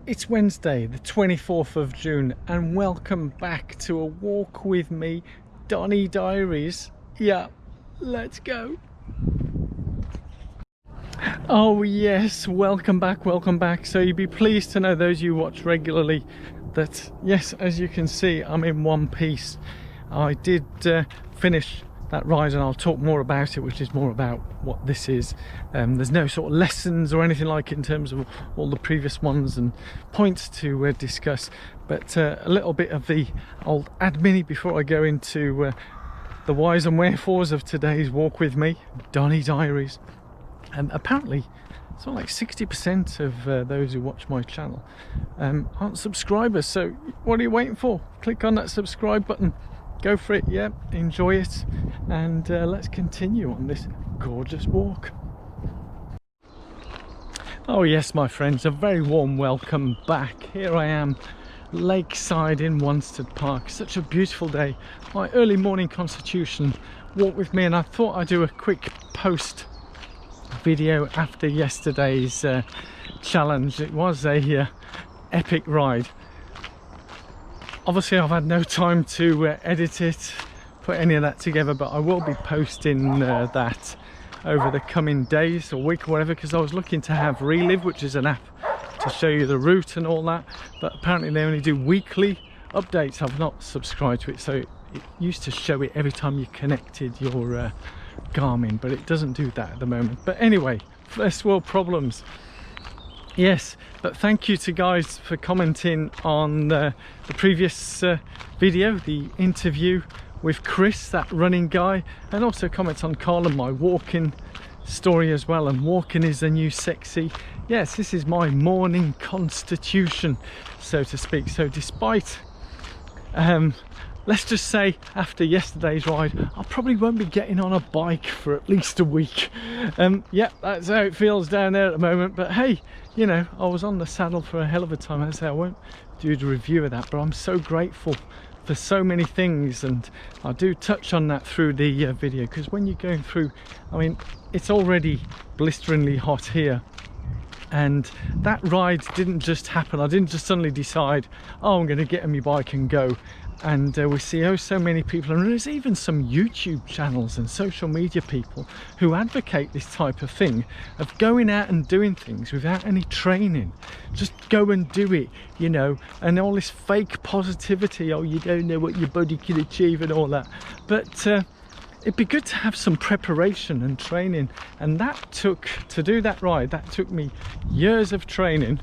It's Wednesday, the 24th of June, and welcome back to a walk with me, Donny Diaries. Yeah, let's go. Oh yes, welcome back, welcome back. So you'd be pleased to know, those you watch regularly, that yes, as you can see, I'm in one piece. I did finish that ride, and I'll talk more about it, which is more about what this is. There's no sort of lessons or anything like it in terms of all the previous ones and points to discuss, but a little bit of the old admin before I go into the whys and wherefores of today's walk with me, Donny Diaries. Apparently something like 60% of those who watch my channel aren't subscribers, so what are you waiting for? Click on that subscribe button, go for it. Yeah, enjoy it, and let's continue on this gorgeous walk. Oh yes, my friends, a very warm welcome back. Here I am, lakeside in Wanstead Park. Such a beautiful day. My early morning constitution walk with me, and I thought I'd do a quick post video after yesterday's challenge. It was a epic ride. Obviously I've had no time to edit it, put any of that together, but I will be posting that over the coming days or week or whatever, because I was looking to have Relive, which is an app to show you the route and all that, but apparently they only do weekly updates. I've not subscribed to it, so it used to show it every time you connected your Garmin, but it doesn't do that at the moment. But anyway, first world problems. Yes, but thank you to guys for commenting on the previous video, the interview with Chris, that running guy, and also comments on Carl and my walking story as well. And walking is the new sexy. Yes, this is my morning constitution, so to speak. So despite let's just say after yesterday's ride, I probably won't be getting on a bike for at least a week. Yeah, that's how it feels down there at the moment. But hey, you know, I was on the saddle for a hell of a time. As I say, I won't do the review of that, but I'm so grateful for so many things, and I do touch on that through the video, because when you're going through, I mean, it's already blisteringly hot here, and that ride didn't just happen. I didn't just suddenly decide, oh, I'm going to get on my bike and go. And we see so many people, and there's even some YouTube channels and social media people who advocate this type of thing, of going out and doing things without any training. Just go and do it, you know, and all this fake positivity, oh, you don't know what your body can achieve and all that. But it'd be good to have some preparation and training, and that took, to do that ride, that took me years of training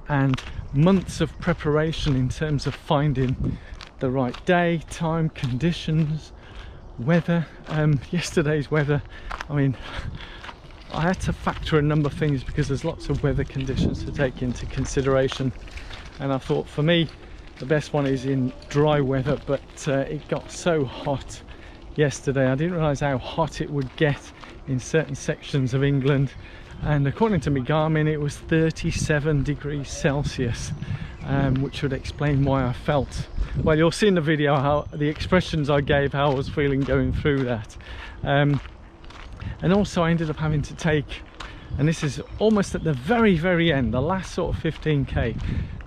and months of preparation in terms of finding the right day, time, conditions, weather. Yesterday's weather, I mean, I had to factor a number of things because there's lots of weather conditions to take into consideration, and I thought for me the best one is in dry weather, but it got so hot yesterday. I didn't realize how hot it would get in certain sections of England, and according to my Garmin it was 37 degrees Celsius, which would explain why I felt, well, you'll see in the video how the expressions I gave, how I was feeling going through that. And also I ended up having to take, and this is almost at the very end, the last sort of 15k,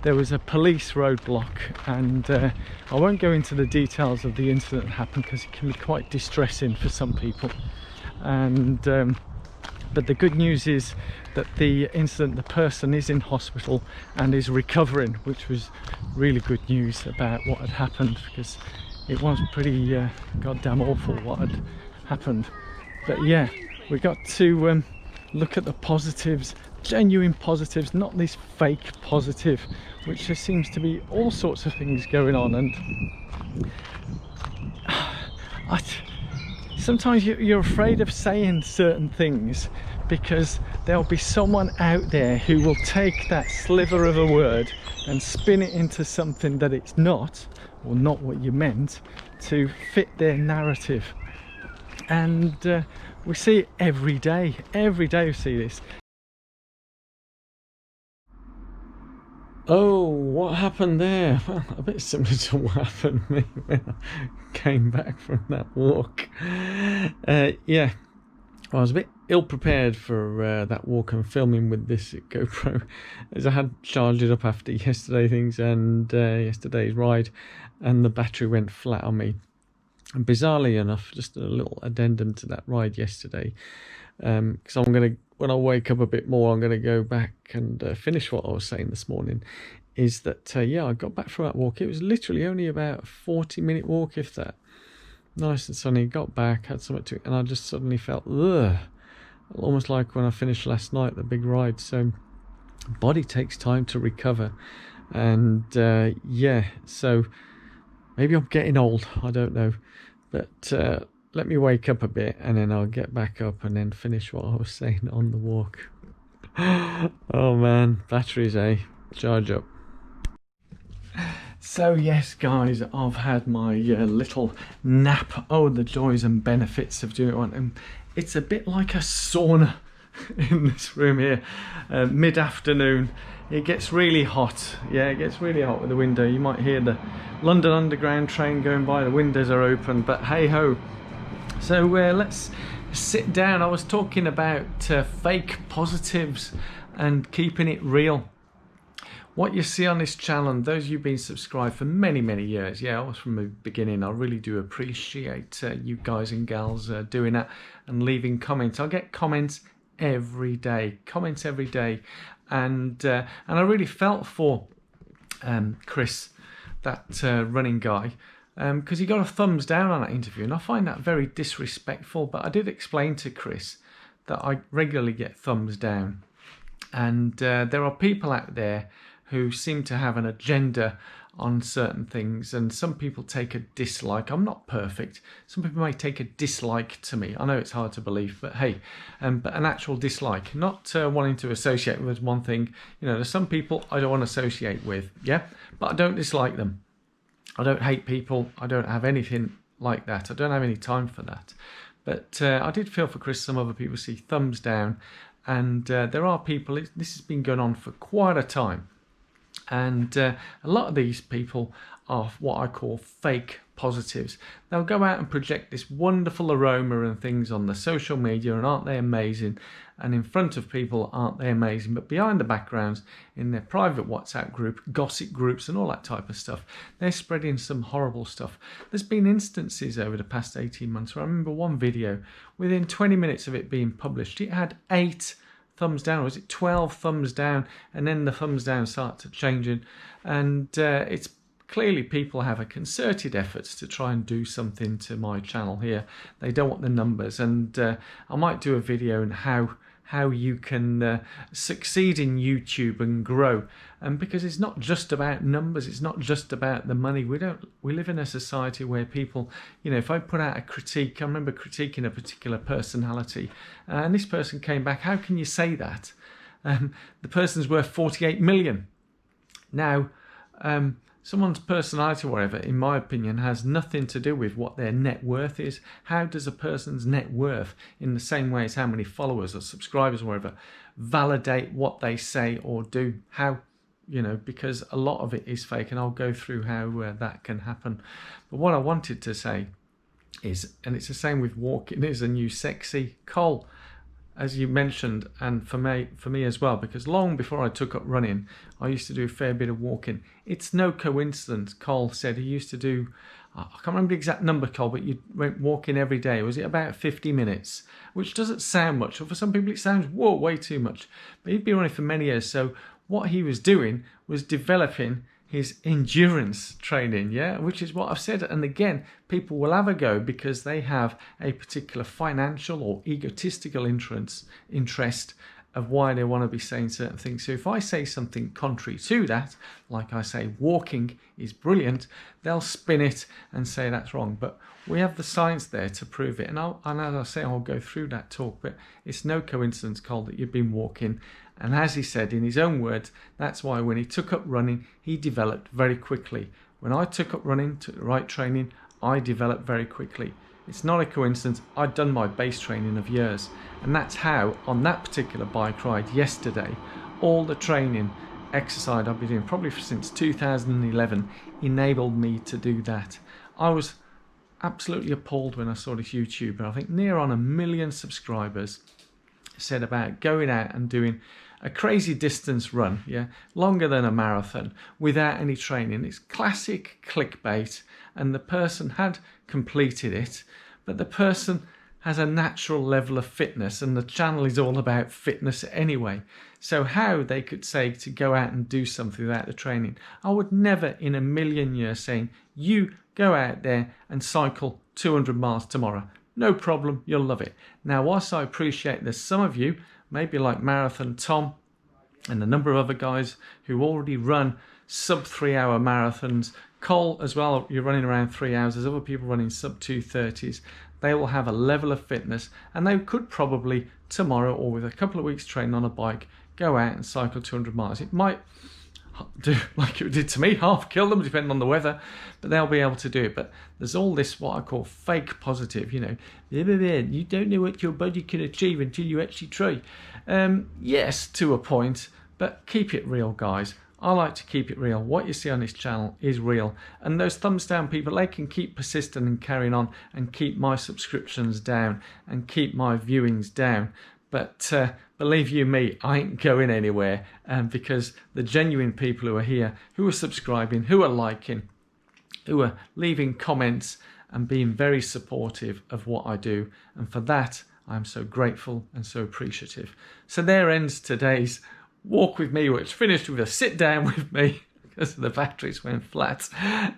there was a police roadblock, and I won't go into the details of the incident that happened because it can be quite distressing for some people. And but the good news is that the incident, the person is in hospital and is recovering, which was really good news about what had happened, because it was pretty goddamn awful what had happened. But yeah, we got to look at the positives, genuine positives, not this fake positive, which there seems to be all sorts of things going on. And sometimes you're afraid of saying certain things, because there'll be someone out there who will take that sliver of a word and spin it into something that it's not, or not what you meant, to fit their narrative. And we see it every day we see this. Oh, what happened there? Well, a bit similar to what happened to me when I came back from that walk. Yeah, I was a bit ill prepared for that walk and filming with this GoPro, as I had charged it up after yesterday's ride, and the battery went flat on me. And bizarrely enough, just a little addendum to that ride yesterday, because when I wake up a bit more, I'm gonna go back and finish what I was saying this morning. Is that I got back from that walk. It was literally only about a 40-minute walk, if that. Nice and sunny. Got back, had something to eat, and I just suddenly felt almost like when I finished last night, the big ride. So body takes time to recover, and so maybe I'm getting old, I don't know, but let me wake up a bit and then I'll get back up and then finish what I was saying on the walk. Oh man, batteries, charge up. So yes guys, I've had my little nap. Oh, the joys and benefits of doing it. And it's a bit like a sauna in this room here. Mid-afternoon, it gets really hot. Yeah, it gets really hot with the window. You might hear the London Underground train going by. The windows are open, but hey ho. So let's sit down. I was talking about fake positives and keeping it real. What you see on this channel, and those of you who've been subscribed for many years, I was from the beginning. I really do appreciate you guys and gals doing that and leaving comments. I get comments every day, and I really felt for Chris, that running guy, because he got a thumbs down on that interview, and I find that very disrespectful. But I did explain to Chris that I regularly get thumbs down, and there are people out there who seem to have an agenda on certain things, and some people take a dislike. I'm not perfect. Some people may take a dislike to me. I know it's hard to believe, but hey, but an actual dislike, not wanting to associate with one thing. You know, there's some people I don't want to associate with, but I don't dislike them. I don't hate people. I don't have anything like that. I don't have any time for that. But I did feel for Chris. Some other people see thumbs down, and there are people. This has been going on for quite a time. And a lot of these people are what I call fake positives. They'll go out and project this wonderful aroma and things on the social media, and aren't they amazing? And in front of people, aren't they amazing? But behind the backgrounds, in their private WhatsApp group, gossip groups and all that type of stuff, they're spreading some horrible stuff. There's been instances over the past 18 months where I remember one video, within 20 minutes of it being published, it had 8 thumbs down, or was it 12 thumbs down, and then the thumbs down started changing, and it's clearly people have a concerted efforts to try and do something to my channel here. They don't want the numbers, and I might do a video on how you can succeed in YouTube and grow, and because it's not just about numbers, it's not just about the money. We live in a society where people, you know, if I put out a critique, I remember critiquing a particular personality, and this person came back, how can you say that? The person's worth 48 million. Now, someone's personality or whatever, in my opinion, has nothing to do with what their net worth is. How does a person's net worth, in the same way as how many followers or subscribers or whatever, validate what they say or do? How? You know, because a lot of it is fake, and I'll go through how that can happen. But what I wanted to say is, and it's the same with walking, is a new sexy. Cole, as you mentioned, and for me as well, because long before I took up running, I used to do a fair bit of walking. It's no coincidence. Cole said he used to do, I can't remember the exact number, Cole, but you went walking every day. Was it about 50 minutes? Which doesn't sound much, or for some people it sounds, whoa, way too much. But he'd been running for many years, so what he was doing was developing his endurance training, which is what I've said. And again, people will have a go because they have a particular financial or egotistical interest of why they want to be saying certain things. So if I say something contrary to that, like I say walking is brilliant, they'll spin it and say that's wrong. But we have the science there to prove it. And as I say, I'll go through that talk, but it's no coincidence, Cole, that you've been walking. And as he said in his own words, that's why when he took up running, he developed very quickly. When I took up running, took the right training, I developed very quickly. It's not a coincidence. I'd done my base training of years. And that's how, on that particular bike ride yesterday, all the training, exercise I've been doing, probably since 2011, enabled me to do that. I was absolutely appalled when I saw this YouTuber, I think near on 1 million subscribers, said about going out and doing a crazy distance run, yeah, longer than a marathon, without any training. It's classic clickbait, and the person had completed it, but the person has a natural level of fitness, and the channel is all about fitness anyway. So how they could say to go out and do something without the training? I would never in a million years saying, you go out there and cycle 200 miles tomorrow. No problem, you'll love it. Now, whilst I appreciate there's some of you, maybe like Marathon Tom and a number of other guys who already run sub 3 hour marathons, Cole as well, you're running around 3 hours, there's other people running sub 2:30s. They will have a level of fitness, and they could probably tomorrow, or with a couple of weeks training on a bike, go out and cycle 200 miles. It might do like it did to me, half kill them depending on the weather, but they'll be able to do it. But there's all this what I call fake positive, you know, you don't know what your body can achieve until you actually try. Yes, to a point, but keep it real, guys. I like to keep it real. What you see on this channel is real, and those thumbs down people, they can keep persistent and carrying on and keep my subscriptions down and keep my viewings down. But believe you me, I ain't going anywhere, because the genuine people who are here, who are subscribing, who are liking, who are leaving comments and being very supportive of what I do, and for that I'm so grateful and so appreciative. So there ends today's walk with me, which finished with a sit down with me because the batteries went flat,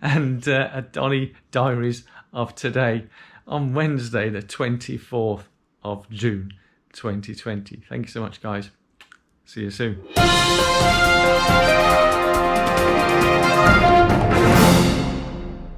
and a Donny Diaries of today on Wednesday the 24th of June 2020. Thank you so much, guys. See you soon.